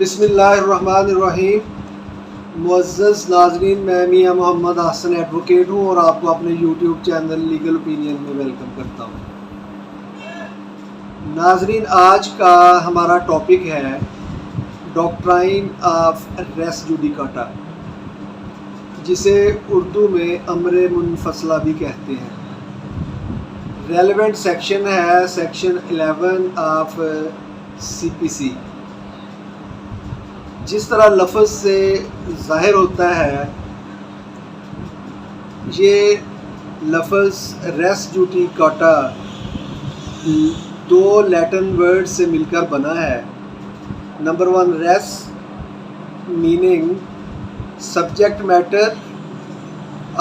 بسم اللہ الرحمن الرحیم۔ معزز ناظرین، میں میاں محمد حسن ایڈوکیٹ ہوں اور آپ کو اپنے یوٹیوب چینل لیگل اوپینین میں ویلکم کرتا ہوں۔ ناظرین، آج کا ہمارا ٹاپک ہے ڈاکٹرائن آف ریس جوڈیکاٹا، جسے اردو میں امر منفصلہ بھی کہتے ہیں۔ ریلیونٹ سیکشن ہے سیکشن 11 آف CPC۔ جس طرح لفظ سے ظاہر ہوتا ہے، یہ لفظ ریس جوڈیکاٹا دو لیٹن ورڈ سے مل کر بنا ہے۔ Number 1 res meaning subject matter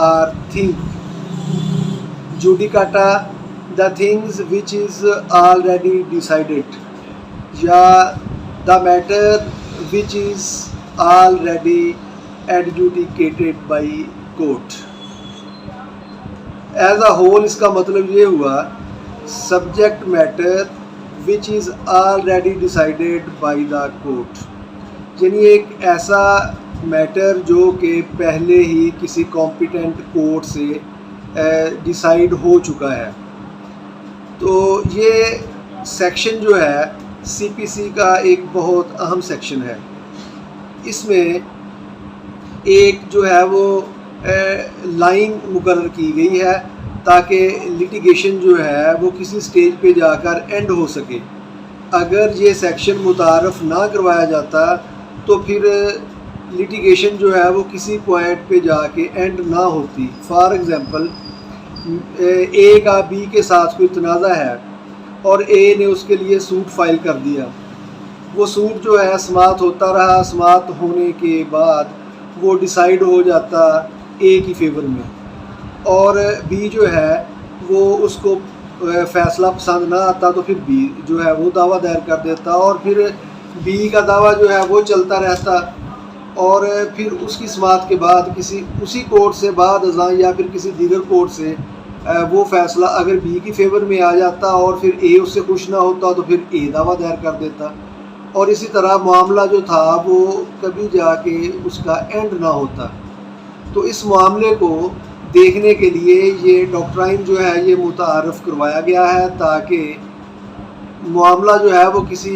اور thing, judicata the things which is already decided یا the matter which is already adjudicated by court۔ as a whole اس کا مطلب یہ ہوا subject matter which is already decided by the court، یعنی ایک ایسا میٹر جو کہ پہلے ہی کسی کمپیٹنٹ کورٹ سے ڈیسائیڈ ہو چکا ہے۔ تو یہ سیکشن جو ہے CPC کا ایک بہت اہم سیکشن ہے۔ اس میں ایک جو ہے وہ لائن مقرر کی گئی ہے تاکہ لٹیگیشن جو ہے وہ کسی سٹیج پہ جا کر اینڈ ہو سکے۔ اگر یہ سیکشن متعارف نہ کروایا جاتا تو پھر لٹیگیشن جو ہے وہ کسی پوائنٹ پہ جا کے اینڈ نہ ہوتی۔ فار ایگزامپل، A کا B کے ساتھ کوئی تنازع ہے اور A نے اس کے لیے سوٹ فائل کر دیا۔ وہ سوٹ جو ہے سماعت ہوتا رہا، سماعت ہونے کے بعد وہ ڈیسائیڈ ہو جاتا A کی فیور میں، اور B جو ہے وہ اس کو فیصلہ پسند نہ آتا تو پھر B جو ہے وہ دعویٰ دائر کر دیتا، اور پھر B کا دعویٰ جو ہے وہ چلتا رہتا، اور پھر اس کی سماعت کے بعد اسی کورٹ سے بعد ازاں یا پھر کسی دیگر کورٹ سے وہ فیصلہ اگر B کی فیور میں آ جاتا اور پھر A اس سے خوش نہ ہوتا تو پھر A دعویٰ دائر کر دیتا، اور اسی طرح معاملہ جو تھا وہ کبھی جا کے اس کا اینڈ نہ ہوتا۔ تو اس معاملے کو دیکھنے کے لیے یہ ڈاکٹرائن جو ہے یہ متعارف کروایا گیا ہے تاکہ معاملہ جو ہے وہ کسی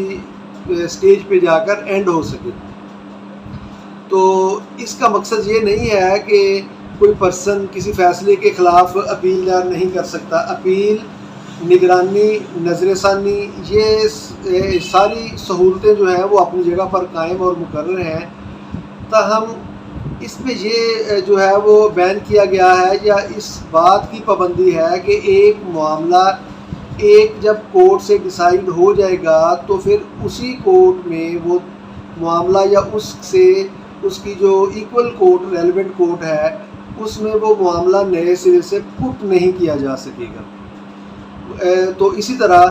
سٹیج پہ جا کر اینڈ ہو سکے۔ تو اس کا مقصد یہ نہیں ہے کہ کوئی پرسن کسی فیصلے کے خلاف اپیل دائر نہیں کر سکتا۔ اپیل، نگرانی، نظر ثانی، یہ ساری سہولتیں جو ہیں وہ اپنی جگہ پر قائم اور مقرر ہیں، تاہم اس میں یہ جو ہے وہ بیان کیا گیا ہے یا اس بات کی پابندی ہے کہ ایک معاملہ جب کورٹ سے ڈیسائیڈ ہو جائے گا تو پھر اسی کورٹ میں وہ معاملہ یا اس کی جو ایکول کورٹ ریلیونٹ کورٹ ہے اس میں وہ معاملہ نئے سرے سے پٹ نہیں کیا جا سکے گا۔ تو اسی طرح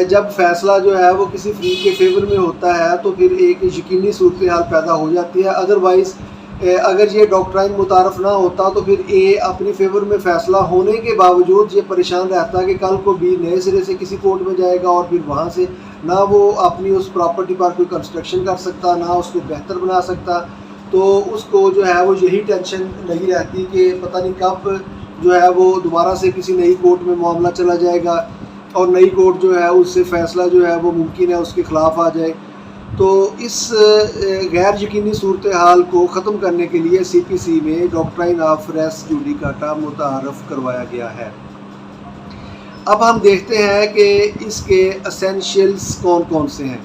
جب فیصلہ جو ہے وہ کسی فریق کے فیور میں ہوتا ہے تو پھر ایک یقینی صورتحال پیدا ہو جاتی ہے۔ ادروائز اگر یہ ڈاکٹرائن متعارف نہ ہوتا تو پھر A اپنی فیور میں فیصلہ ہونے کے باوجود یہ پریشان رہتا کہ کل کو B نئے سرے سے کسی کورٹ میں جائے گا اور پھر وہاں سے نہ وہ اپنی اس پراپرٹی پر کوئی کنسٹرکشن کر سکتا، نہ اس کو بہتر بنا سکتا۔ تو اس کو جو ہے وہ یہی ٹینشن لگی رہتی کہ پتہ نہیں کب جو ہے وہ دوبارہ سے کسی نئی کورٹ میں معاملہ چلا جائے گا اور نئی کورٹ جو ہے اس سے فیصلہ جو ہے وہ ممکن ہے اس کے خلاف آ جائے۔ تو اس غیر یقینی صورتحال کو ختم کرنے کے لیے CPC میں ڈاکٹرائن آف ریس جوڈیکاٹا متعارف کروایا گیا ہے۔ اب ہم دیکھتے ہیں کہ اس کے اسینشیلز کون کون سے ہیں۔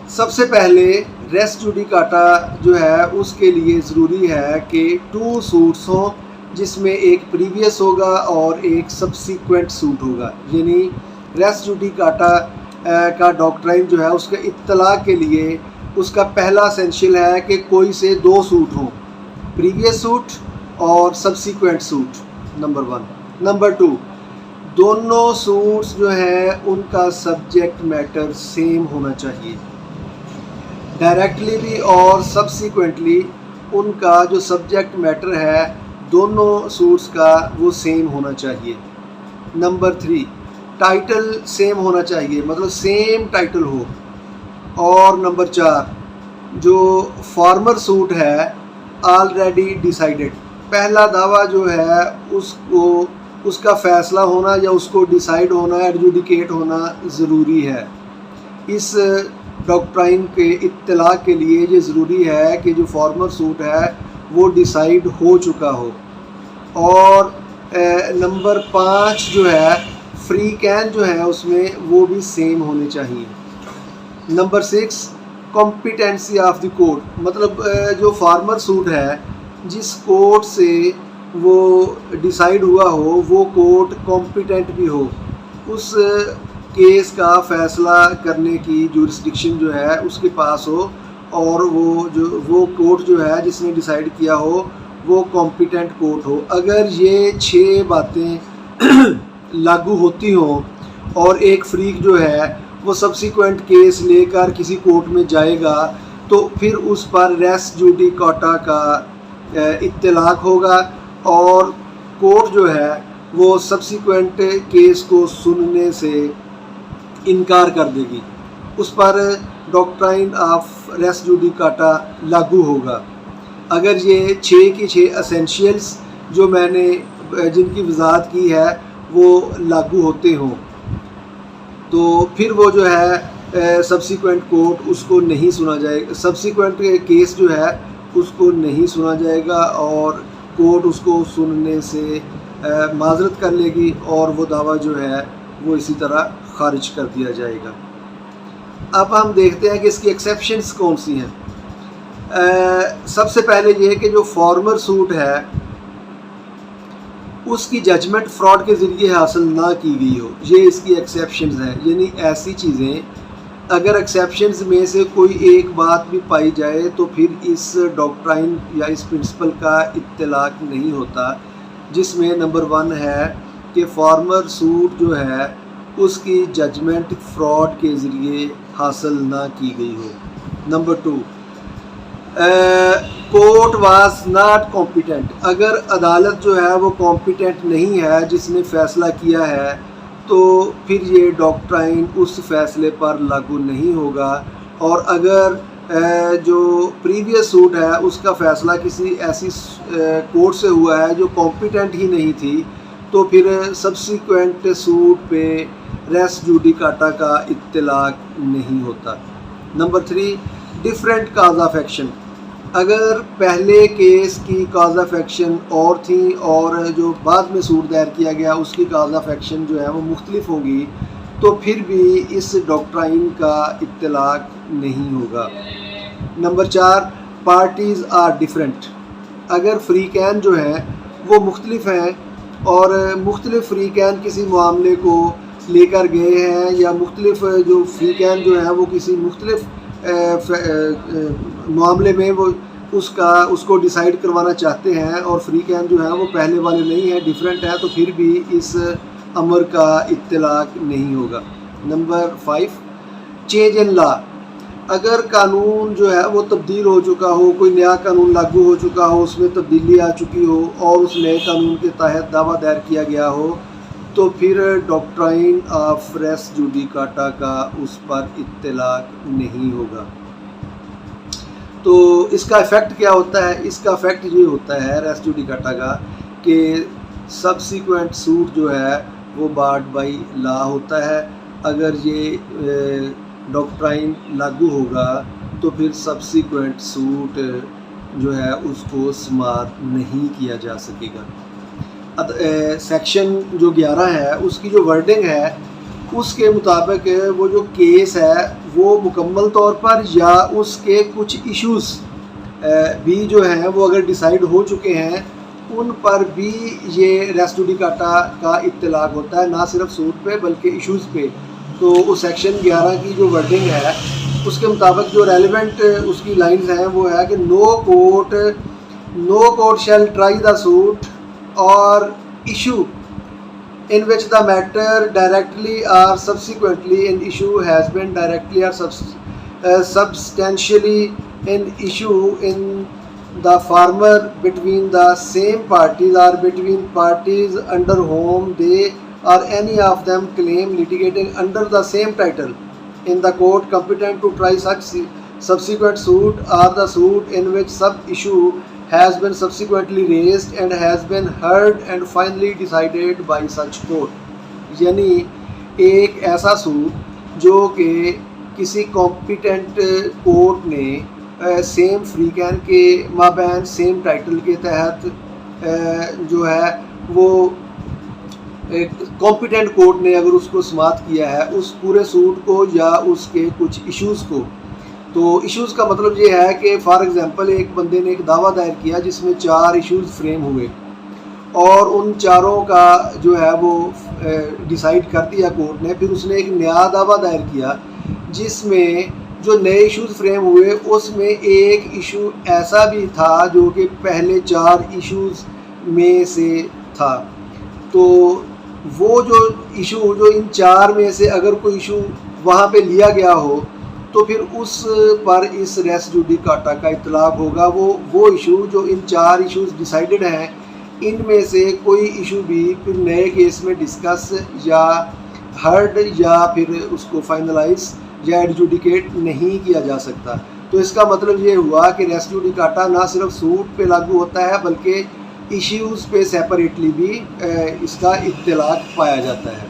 سب سے پہلے ریس جوڈیکاٹا جو ہے اس کے لیے ضروری ہے کہ 2 سوٹس ہوں، جس میں ایک پریویس ہوگا اور ایک سبسیکوینٹ سوٹ ہوگا۔ یعنی ریس جوڈیکاٹا کا ڈاکٹرائن جو ہے اس کے اطلاع کے لیے اس کا پہلا اسینشیل ہے کہ کوئی سے 2 سوٹ ہوں، پریویس سوٹ اور سبسیکوینٹ سوٹ، نمبر 1۔ نمبر 2، دونوں سوٹس جو ہیں ان کا سبجیکٹ میٹر سیم ہونا چاہیے، ڈائریکٹلی بھی اور سبسیکوینٹلی ان کا جو سبجیکٹ میٹر ہے دونوں سوٹس کا وہ سیم ہونا چاہیے۔ نمبر 3، ٹائٹل سیم ہونا چاہیے، مطلب سیم ٹائٹل ہو۔ اور نمبر 4، جو فارمر سوٹ ہے آلریڈی ڈیسائیڈڈ، پہلا دعویٰ جو ہے اس کا فیصلہ ہونا یا اس کو ڈیسائیڈ ہونا، ایڈجوڈیکیٹ ہونا ضروری ہے۔ اس ڈاکٹرائن کے اطلاع کے لیے یہ ضروری ہے کہ جو فارمر سوٹ ہے وہ ڈیسائیڈ ہو چکا ہو۔ اور نمبر 5 جو ہے فری کین جو ہے اس میں وہ بھی سیم ہونے چاہیے۔ Number 6 competency of the court, مطلب جو فارمر سوٹ ہے جس کورٹ سے وہ ڈیسائیڈ ہوا ہو وہ کورٹ کمپیٹنٹ بھی ہو، اس کیس کا فیصلہ کرنے کی جورسڈکشن جو ہے اس کے پاس ہو، اور وہ کورٹ جو ہے جس نے ڈیسائیڈ کیا ہو وہ کمپیٹنٹ کورٹ ہو۔ اگر یہ 6 باتیں لاگو ہوتی ہوں اور ایک فریق جو ہے وہ سبسیکوینٹ کیس لے کر کسی کورٹ میں جائے گا تو پھر اس پر ریس جوڈیکاٹا کا اطلاق ہوگا، اور کورٹ جو ہے وہ سبسیکوینٹ کیس کو سننے سے انکار کر دے گی، اس پر ڈاکٹرائن آف ریس جوڈیکاٹا لاگو ہوگا۔ اگر یہ 6 کی 6 اسینشیلز جو میں نے جن کی وضاحت کی ہے وہ لاگو ہوتے ہوں تو پھر وہ جو ہے سبسیکوینٹ کورٹ اس کو نہیں سنا جائے گا، سبسیکوینٹ کیس جو ہے اس کو نہیں سنا جائے گا، اور کورٹ اس کو سننے سے معذرت کر لے گی، اور وہ دعویٰ جو ہے وہ اسی طرح خارج کر دیا جائے گا۔ اب ہم دیکھتے ہیں کہ اس کی ایکسیپشنز کون سی ہیں۔ سب سے پہلے یہ کہ جو فارمر سوٹ ہے اس کی ججمنٹ فراڈ کے ذریعے حاصل نہ کی گئی ہو، یہ اس کی ایکسیپشنز ہیں۔ یعنی ایسی چیزیں اگر ایکسیپشنز میں سے کوئی ایک بات بھی پائی جائے تو پھر اس ڈاکٹرائن یا اس پرنسپل کا اطلاق نہیں ہوتا، جس میں نمبر 1 ہے کہ فارمر سوٹ جو ہے اس کی ججمنٹ فراڈ کے ذریعے حاصل نہ کی گئی ہو۔ Number 2 court was not competent, اگر عدالت جو ہے وہ کمپیٹنٹ نہیں ہے جس نے فیصلہ کیا ہے تو پھر یہ ڈاکٹرائن اس فیصلے پر لاگو نہیں ہوگا، اور اگر جو پریویس سوٹ ہے اس کا فیصلہ کسی ایسی کورٹ سے ہوا ہے جو کمپیٹنٹ ہی نہیں تھی تو پھر سبسیکوینٹ سوٹ پہ ریس جوڈیکاٹا کا اطلاق نہیں ہوتا۔ Number 3 different cause of action, اگر پہلے کیس کی کاز آف ایکشن اور تھی اور جو بعد میں سوٹ دائر کیا گیا اس کی کاز آف ایکشن جو ہے وہ مختلف ہوگی تو پھر بھی اس ڈاکٹرائن کا اطلاق نہیں ہوگا۔ نمبر 4 پارٹیز آر ڈیفرنٹ، اگر فریقین جو ہیں وہ مختلف ہیں اور مختلف فریقین کسی معاملے کو لے کر گئے ہیں، یا مختلف جو فریقین جو ہیں وہ کسی مختلف معاملے میں وہ اس کو ڈیسائیڈ کروانا چاہتے ہیں اور فریقین جو ہیں وہ پہلے والے نہیں ہیں، ڈیفرنٹ ہیں، تو پھر بھی اس امر کا اطلاق نہیں ہوگا۔ نمبر 5 چینج ان لا، اگر قانون جو ہے وہ تبدیل ہو چکا ہو، کوئی نیا قانون لاگو ہو چکا ہو، اس میں تبدیلی آ چکی ہو اور اس نئے قانون کے تحت دعویٰ دائر کیا گیا ہو تو پھر ڈاکٹرائن آف ریس جوڈیکاٹا کا اس پر اطلاق نہیں ہوگا۔ تو اس کا ایفیکٹ کیا ہوتا ہے؟ اس کا ایفیکٹ یہ ہوتا ہے ریس جوڈیکاٹا کا کہ سبسیکوینٹ سوٹ جو ہے وہ بارڈ بائی لا ہوتا ہے، اگر یہ ڈاکٹرائن لاگو ہوگا تو پھر سبسیکوینٹ سوٹ جو ہے اس کو سماعت نہیں کیا جا سکے گا۔ سیکشن جو 11 ہے اس کی جو ورڈنگ ہے اس کے مطابق وہ جو کیس ہے وہ مکمل طور پر یا اس کے کچھ ایشوز بھی جو ہیں وہ اگر ڈیسائیڈ ہو چکے ہیں ان پر بھی یہ ریس جوڈیکاٹا کا اطلاق ہوتا ہے، نہ صرف سوٹ پہ بلکہ ایشوز پہ۔ تو اس سیکشن 11 کی جو ورڈنگ ہے اس کے مطابق جو ریلیونٹ اس کی لائنز ہیں وہ ہے کہ no court shall try the suit or issue in which the matter directly or subsequently in issue has been directly or substantially in issue in the former between the same parties or between parties under whom they or any of them claim litigating under the same title in the court competent to try such Subsequent suit are the suit in which some issue has been subsequently raised and has been heard and finally decided by such court. یعنی ایک ایسا suit جو کہ کسی competent court نے same فریقین کے مابین سیم ٹائٹل کے تحت جو ہے وہ کمپیٹنٹ کورٹ نے اگر اس کو سماعت کیا ہے اس پورے سوٹ کو یا اس کے کچھ ایشوز کو. تو ایشوز کا مطلب یہ ہے کہ فار ایگزامپل ایک بندے نے ایک دعویٰ دائر کیا جس میں 4 ایشوز فریم ہوئے اور ان چاروں کا جو ہے وہ ڈیسائیڈ کر دیا کورٹ نے. پھر اس نے ایک نیا دعویٰ دائر کیا جس میں جو نئے ایشوز فریم ہوئے اس میں ایک ایشو ایسا بھی تھا جو کہ پہلے 4 ایشوز میں سے تھا. تو وہ جو ایشو جو ان 4 میں سے اگر کوئی ایشو وہاں پہ لیا گیا ہو تو پھر اس پر اس ریس جوڈیکاٹا کا اطلاق ہوگا. وہ ایشو جو ان 4 ایشوز ڈیسائیڈڈ ہیں ان میں سے کوئی ایشو بھی پھر نئے کیس میں ڈسکس یا ہرڈ یا پھر اس کو فائنلائز یا ایڈجوڈیکیٹ نہیں کیا جا سکتا. تو اس کا مطلب یہ ہوا کہ ریس جوڈیکاٹا نہ صرف سوٹ پہ لاگو ہوتا ہے بلکہ ایشوز پہ سیپریٹلی بھی اس کا اطلاق پایا جاتا ہے.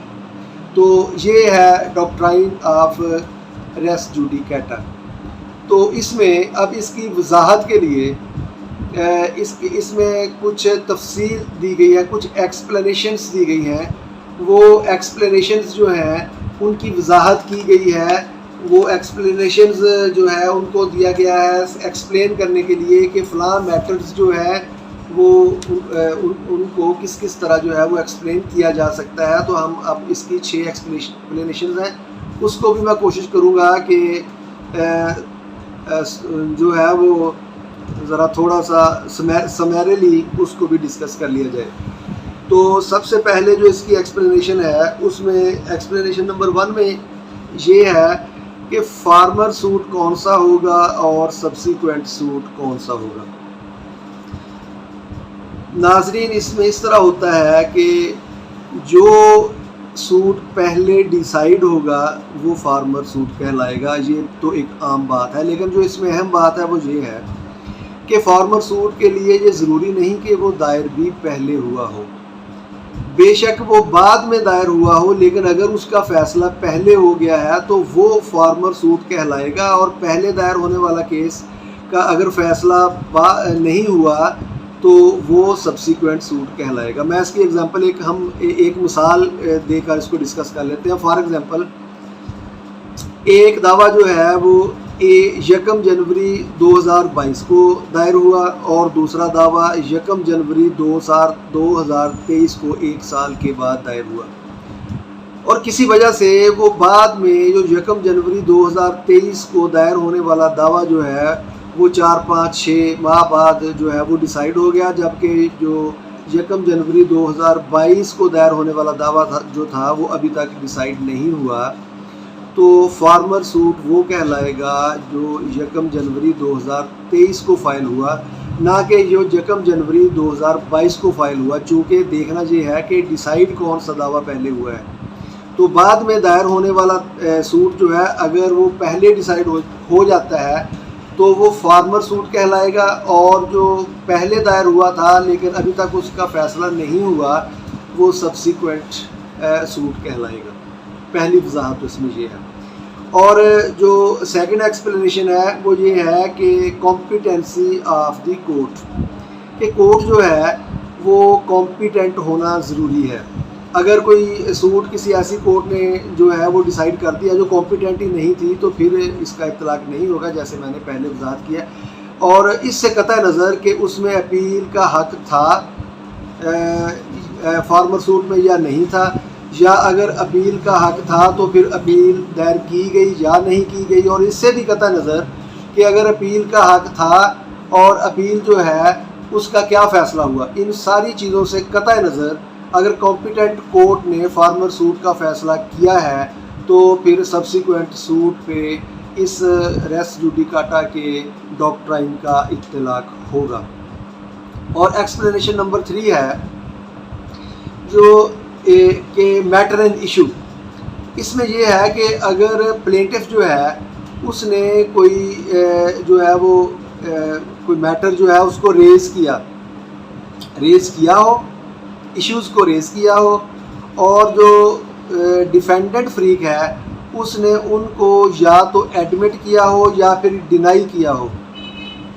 تو یہ ہے ڈاکٹرائن آف ریس جوڈیکاٹا. تو اس میں اب اس کی وضاحت کے لیے اس میں کچھ تفصیل دی گئی ہے, کچھ ایکسپلینیشنز دی گئی ہیں. وہ ایکسپلینیشنز جو ہیں ان کی وضاحت کی گئی ہے. وہ ایکسپلینیشنز جو ہے ان کو دیا گیا ہے ایکسپلین کرنے کے لیے کہ فلاں میٹرز جو ہے وہ ان کو کس طرح جو ہے وہ ایکسپلین کیا جا سکتا ہے. تو ہم اب اس کی 6 ایکسپلینیشنز ہیں اس کو بھی میں کوشش کروں گا کہ جو ہے وہ ذرا تھوڑا سا سمیرلی اس کو بھی ڈسکس کر لیا جائے. تو سب سے پہلے جو اس کی ایکسپلینیشن ہے اس میں ایکسپلینیشن نمبر 1 میں یہ ہے کہ فارمر سوٹ کون سا ہوگا اور سبسیکوینٹ سوٹ کون سا ہوگا. ناظرین اس میں اس طرح ہوتا ہے کہ جو سوٹ پہلے ڈیسائیڈ ہوگا وہ فارمر سوٹ کہلائے گا. یہ تو ایک عام بات ہے, لیکن جو اس میں اہم بات ہے وہ یہ ہے کہ فارمر سوٹ کے لیے یہ ضروری نہیں کہ وہ دائر بھی پہلے ہوا ہو. بے شک وہ بعد میں دائر ہوا ہو لیکن اگر اس کا فیصلہ پہلے ہو گیا ہے تو وہ فارمر سوٹ کہلائے گا. اور پہلے دائر ہونے والا کیس کا اگر فیصلہ نہیں ہوا تو وہ سبسیکوینٹ سوٹ کہلائے گا. میں اس کی ایگزامپل ایک مثال دے کر اس کو ڈسکس کر لیتے ہیں. فار ایگزامپل ایک دعویٰ جو ہے وہ 1 جنوری 2022 کو دائر ہوا اور دوسرا دعویٰ 1 جنوری 2023 کو 1 سال کے بعد دائر ہوا. اور کسی وجہ سے وہ بعد میں جو 1 جنوری 2023 کو دائر ہونے والا دعویٰ جو ہے وہ 4-5-6 ماہ بعد جو ہے وہ ڈیسائیڈ ہو گیا, جبکہ جو 1 جنوری 2022 کو دائر ہونے والا دعویٰ جو تھا وہ ابھی تک ڈیسائیڈ نہیں ہوا. تو فارمر سوٹ وہ کہلائے گا جو 1 جنوری 2023 کو فائل ہوا, نہ کہ جو 1 جنوری 2022 کو فائل ہوا. چونکہ دیکھنا یہ ہے کہ ڈیسائیڈ کون سا دعویٰ پہلے ہوا ہے. تو بعد میں دائر ہونے والا سوٹ جو ہے اگر وہ پہلے ڈیسائیڈ ہو جاتا ہے تو وہ فارمر سوٹ کہلائے گا, اور جو پہلے دائر ہوا تھا لیکن ابھی تک اس کا فیصلہ نہیں ہوا وہ سبسیکوینٹ سوٹ کہلائے گا. پہلی وضاحت اس میں یہ ہے. اور جو سیکنڈ ایکسپلینیشن ہے وہ یہ ہے کہ کمپیٹنسی آف دی کورٹ, کہ کورٹ جو ہے وہ کمپیٹنٹ ہونا ضروری ہے. اگر کوئی سوٹ کسی ایسی کورٹ نے جو ہے وہ ڈیسائیڈ کر دیا جو کمپیٹنٹ ہی نہیں تھی تو پھر اس کا اطلاق نہیں ہوگا, جیسے میں نے پہلے وضاحت کیا. اور اس سے قطع نظر کہ اس میں اپیل کا حق تھا فارمر سوٹ میں یا نہیں تھا, یا اگر اپیل کا حق تھا تو پھر اپیل دائر کی گئی یا نہیں کی گئی. اور اس سے بھی قطع نظر کہ اگر اپیل کا حق تھا اور اپیل جو ہے اس کا کیا فیصلہ ہوا. ان ساری چیزوں سے قطع نظر اگر کمپیٹنٹ کورٹ نے فارمر سوٹ کا فیصلہ کیا ہے تو پھر سبسیکوینٹ سوٹ پہ اس ریس جوڈیکاٹا کے ڈاکٹرائن کا اطلاق ہوگا. اور ایکسپلینیشن نمبر 3 ہے جو کہ میٹر اینڈ ایشو. اس میں یہ ہے کہ اگر پلینٹف جو ہے اس نے کوئی جو ہے وہ کوئی میٹر جو ہے اس کو ریز کیا ہو، ایشوز کو ریز کیا ہو، اور جو ڈیفینڈنٹ فریق ہے اس نے ان کو یا تو ایڈمٹ کیا ہو یا پھر ڈینائی کیا ہو،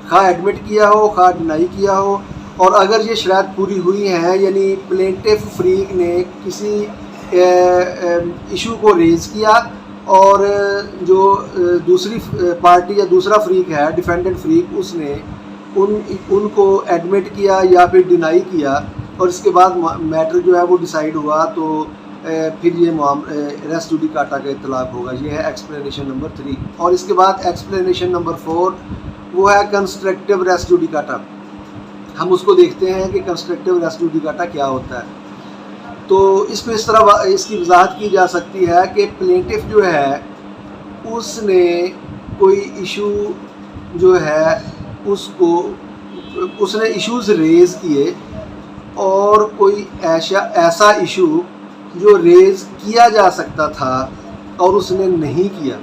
خواہ ایڈمٹ کیا ہو خواہ ڈینائی کیا ہو، اور اگر یہ شرائط پوری ہوئی ہیں، یعنی پلینٹف فریق نے کسی ایشو کو ریز کیا اور جو دوسری پارٹی یا دوسرا فریق ہے ڈیفینڈنٹ فریق اس نے ان کو ایڈمٹ کیا یا پھر ڈینائی کیا، اور اس کے بعد میٹر جو ہے وہ ڈیسائیڈ ہوا، تو پھر یہ ریس جوڈیکاٹا کا اطلاق ہوگا۔ یہ ہے ایکسپلینیشن نمبر 3۔ اور اس کے بعد ایکسپلینیشن نمبر 4 وہ ہے کنسٹرکٹیو ریس جوڈیکاٹا۔ ہم اس کو دیکھتے ہیں کہ کنسٹرکٹیو ریس جوڈیکاٹا کیا ہوتا ہے۔ تو اس میں اس طرح اس کی وضاحت کی جا سکتی ہے کہ پلینٹف جو ہے اس نے کوئی ایشو جو ہے اس نے ایشوز ریز کیے، اور کوئی ایسا ایشو جو ریز کیا جا سکتا تھا اور اس نے نہیں کیا،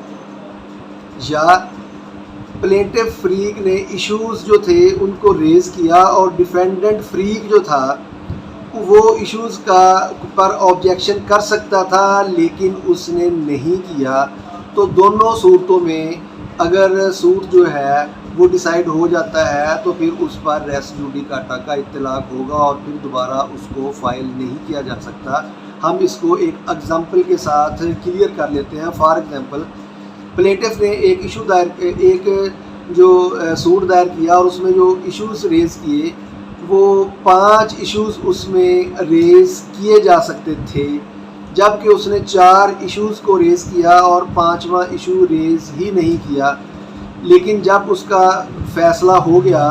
یا پلینٹف فریق نے ایشوز جو تھے ان کو ریز کیا اور ڈیفینڈنٹ فریق جو تھا وہ ایشوز پر آبجیکشن کر سکتا تھا لیکن اس نے نہیں کیا، تو دونوں صورتوں میں اگر صورت جو ہے وہ ڈیسائیڈ ہو جاتا ہے تو پھر اس پر ریس جوڈیکاٹا کا اطلاق ہوگا اور پھر دوبارہ اس کو فائل نہیں کیا جا سکتا۔ ہم اس کو ایک ایگزامپل کے ساتھ کلیئر کر لیتے ہیں۔ فار ایگزامپل، پلینٹف نے ایک صورت دائر کیا اور اس میں جو ایشوز ریز کیے وہ 5 ایشوز اس میں ریز کیے جا سکتے تھے، جبکہ اس نے 4 ایشوز کو ریز کیا اور 5واں ایشو ریز ہی نہیں کیا، لیکن جب اس کا فیصلہ ہو گیا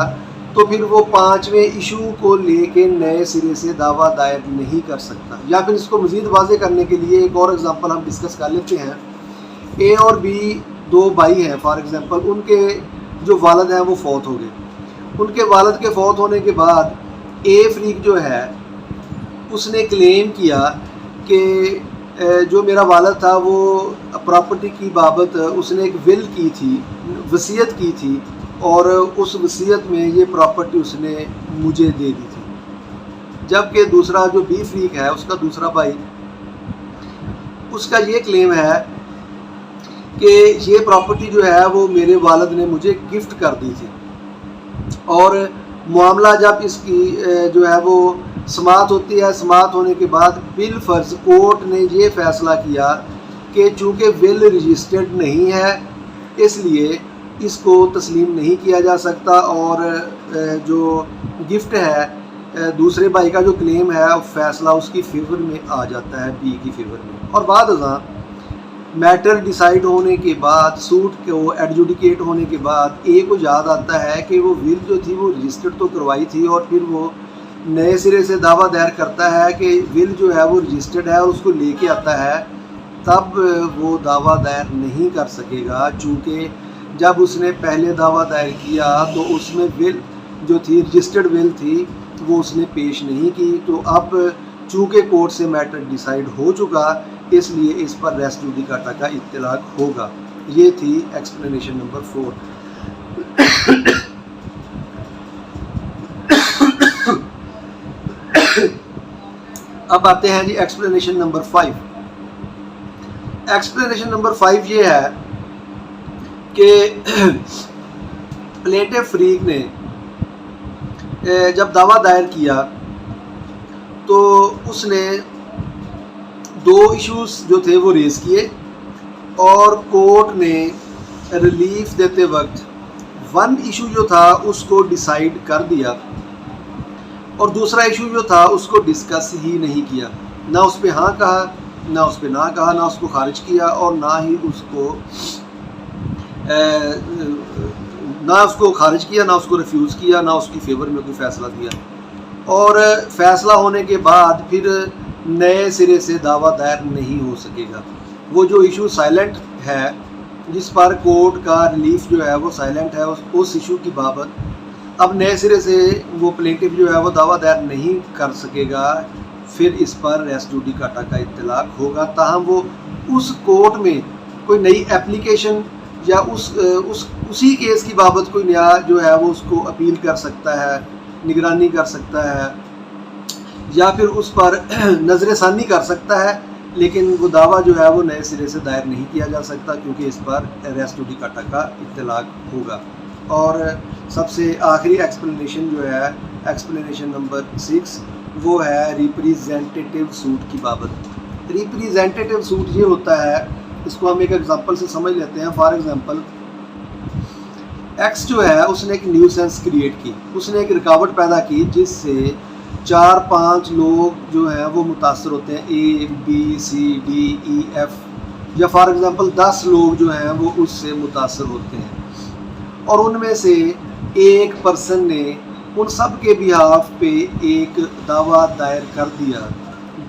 تو پھر وہ 5ویں ایشو کو لے کے نئے سرے سے دعویٰ دائر نہیں کر سکتا۔ یا پھر اس کو مزید واضح کرنے کے لیے ایک اور ایگزامپل ہم ڈسکس کر لیتے ہیں۔ اے اور بی 2 بھائی ہیں، فار ایگزامپل، ان کے جو والد ہیں وہ فوت ہو گئے۔ ان کے والد کے فوت ہونے کے بعد اے فریق جو ہے اس نے کلیم کیا کہ جو میرا والد تھا وہ پراپرٹی کی بابت اس نے ایک ول کی تھی، وصیت کی تھی، اور اس وصیت میں یہ پراپرٹی اس نے مجھے دے دی تھی، جبکہ دوسرا جو بی فریق ہے اس کا دوسرا بھائی، اس کا یہ کلیم ہے کہ یہ پراپرٹی جو ہے وہ میرے والد نے مجھے گفٹ کر دی تھی، اور معاملہ جب اس کی جو ہے وہ سماعت ہوتی ہے، سماعت ہونے کے بعد بالفرض کورٹ نے یہ فیصلہ کیا کہ چونکہ ول رجسٹرڈ نہیں ہے اس لیے اس کو تسلیم نہیں کیا جا سکتا، اور جو گفٹ ہے دوسرے بھائی کا جو کلیم ہے فیصلہ اس کی فیور میں آ جاتا ہے، بی کی فیور میں۔ اور بعد ازاں میٹر ڈیسائیڈ ہونے کے بعد، سوٹ کو ایڈجوڈیکیٹ ہونے کے بعد اے کو یاد آتا ہے کہ وہ ول جو تھی وہ رجسٹرڈ تو کروائی تھی، اور پھر وہ نئے سرے سے دعویٰ دائر کرتا ہے کہ ول جو ہے وہ رجسٹرڈ ہے اور اس کو لے کے آتا ہے، تب وہ دعویٰ دائر نہیں کر سکے گا، چونکہ جب اس نے پہلے دعویٰ دائر کیا تو اس میں ول جو تھی رجسٹرڈ ول تھی وہ اس نے پیش نہیں کی، تو اب چونکہ کورٹ سے میٹر ڈیسائیڈ ہو چکا اس لیے اس پر ریس جوڈیکاٹا کا اطلاق ہوگا۔ یہ تھی ایکسپلینیشن نمبر 4۔ اب آتے ہیں جی ایکسپلینیشن نمبر 5۔ ایکسپلینیشن نمبر 5 یہ ہے کہ پلینٹف فریق نے جب دعویٰ دائر کیا تو اس نے 2 ایشوز جو تھے وہ ریز کیے، اور کورٹ نے ریلیف دیتے وقت 1 ایشو جو تھا اس کو ڈیسائیڈ کر دیا، اور دوسرا ایشو جو تھا اس کو ڈسکس ہی نہیں کیا، نہ اس پہ ہاں کہا نہ اس پہ نہ کہا، نہ اس کو خارج کیا اور نہ ہی اس کو خارج کیا، نہ اس کو ریفیوز کیا، نہ اس کی فیور میں کوئی فیصلہ دیا، اور فیصلہ ہونے کے بعد پھر نئے سرے سے دعویٰ دائر نہیں ہو سکے گا۔ وہ جو ایشو سائلنٹ ہے جس پر کورٹ کا ریلیف جو ہے وہ سائلنٹ ہے، اس ایشو کی بابت اب نئے سرے سے وہ پلینٹف جو ہے وہ دعویٰ دائر نہیں کر سکے گا، پھر اس پر ریس جوڈیکاٹا کا اطلاق ہوگا، تاہم وہ اس کورٹ میں کوئی نئی اپلیکیشن یا اسی کیس کی بابت کوئی نیا جو ہے وہ اس کو اپیل کر سکتا ہے، نگرانی کر سکتا ہے، یا پھر اس پر نظر ثانی کر سکتا ہے، لیکن وہ دعویٰ جو ہے وہ نئے سرے سے دائر نہیں کیا جا سکتا کیونکہ اس پر ریس جوڈیکاٹا کا اطلاق ہوگا۔ اور سب سے آخری ایکسپلینیشن جو ہے، ایکسپلینیشن نمبر 6، وہ ہے ریپریزنٹیٹیو سوٹ کی بابت۔ ریپریزنٹیٹیو سوٹ یہ ہوتا ہے، اس کو ہم ایک ایگزامپل سے سمجھ لیتے ہیں۔ فار ایگزامپل ایکس جو ہے اس نے ایک نیوسینس کریٹ کی، اس نے ایک رکاوٹ پیدا کی جس سے 4-5 لوگ جو ہیں وہ متاثر ہوتے ہیں، A B C D E F, یا فار ایگزامپل 10 لوگ جو ہیں وہ اس سے متاثر ہوتے ہیں، اور ان میں سے ایک پرسن نے ان سب کے بیہاف پہ ایک دعویٰ دائر کر دیا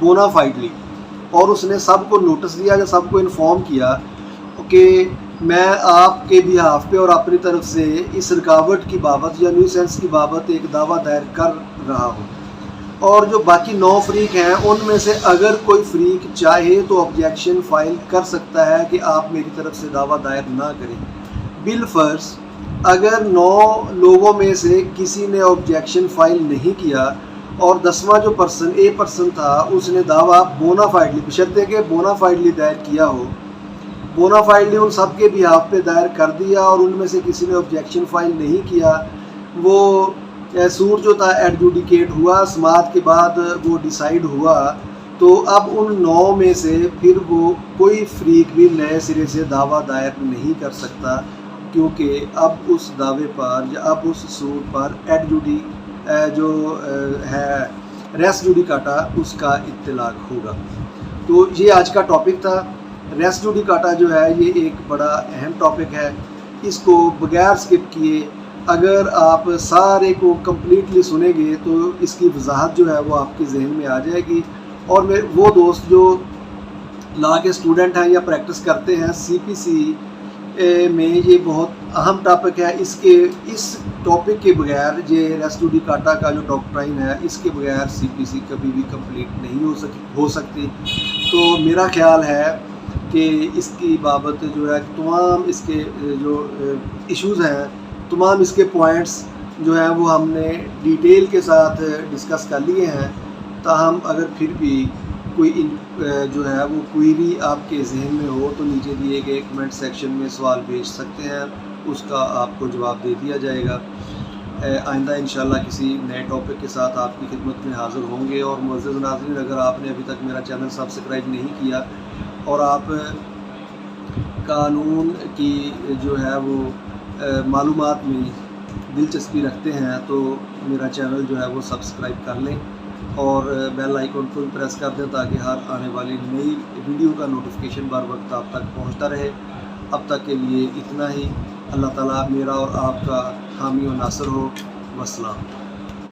بونا فائڈلی، اور اس نے سب کو نوٹس دیا یا سب کو انفارم کیا کہ میں آپ کے بیہاف پہ اور اپنی طرف سے اس رکاوٹ کی بابت یا نیوسینس کی بابت ایک دعویٰ دائر کر رہا ہوں، اور جو باقی 9 فریق ہیں ان میں سے اگر کوئی فریق چاہے تو آبجیکشن فائل کر سکتا ہے کہ آپ میری طرف سے دعویٰ دائر نہ کریں۔ بالفرض اگر 9 لوگوں میں سے کسی نے آبجیکشن فائل نہیں کیا اور 10واں جو پرسن تھا اس نے دعویٰ بونا فائڈلی، بشرطے کہ بونا فائڈلی دائر کیا ہو، بونا فائڈلی ان سب کے بیہاف پہ دائر کر دیا اور ان میں سے کسی نے آبجیکشن فائل نہیں کیا، وہ سوٹ جو تھا ایڈجوڈیکیٹ ہوا، سماعت کے بعد وہ ڈیسائیڈ ہوا، تو اب ان 9 میں سے پھر وہ کوئی فریق بھی نئے سرے سے دعویٰ دائر نہیں کر سکتا، کیونکہ اب اس دعوے پر یا اب اس سوٹ پر جو ہے ریس جوڈیکاٹا اس کا اطلاق ہوگا۔ تو یہ آج کا ٹاپک تھا۔ ریس جوڈیکاٹا جو ہے یہ ایک بڑا اہم ٹاپک ہے، اس کو بغیر اسکپ کیے اگر آپ سارے کو کمپلیٹلی سنیں گے تو اس کی وضاحت جو ہے وہ آپ کے ذہن میں آ جائے گی۔ اور وہ دوست جو لا کے اسٹوڈنٹ ہیں یا پریکٹس کرتے ہیں، سی پی سی میں یہ بہت اہم ٹاپک ہے، اس ٹاپک کے بغیر یہ ریس جوڈیکاٹا کا جو ڈاکٹرائن ہے اس کے بغیر سی پی سی کبھی بھی کمپلیٹ نہیں ہو سکتی۔ تو میرا خیال ہے کہ اس کی بابت جو ہے تمام اس کے جو ایشوز ہیں، تمام اس کے پوائنٹس جو ہیں وہ ہم نے ڈیٹیل کے ساتھ ڈسکس کر لیے ہیں۔ تاہم اگر پھر بھی کوئی جو ہے وہ کوئری آپ کے ذہن میں ہو تو نیچے دیے گئے کمنٹ سیکشن میں سوال بھیج سکتے ہیں، اس کا آپ کو جواب دے دیا جائے گا۔ آئندہ انشاءاللہ کسی نئے ٹاپک کے ساتھ آپ کی خدمت میں حاضر ہوں گے۔ اور معزز ناظرین، اگر آپ نے ابھی تک میرا چینل سبسکرائب نہیں کیا اور آپ قانون کی جو ہے وہ معلومات میں دلچسپی رکھتے ہیں تو میرا چینل جو ہے وہ سبسکرائب کر لیں اور بیل آئیکن کو بھی پریس کر دیں تاکہ ہر آنے والی نئی ویڈیو کا نوٹیفیکیشن بر وقت آپ تک پہنچتا رہے۔ اب تک کے لیے اتنا ہی۔ اللہ تعالیٰ میرا اور آپ کا حامی و ناصر ہو۔ والسلام۔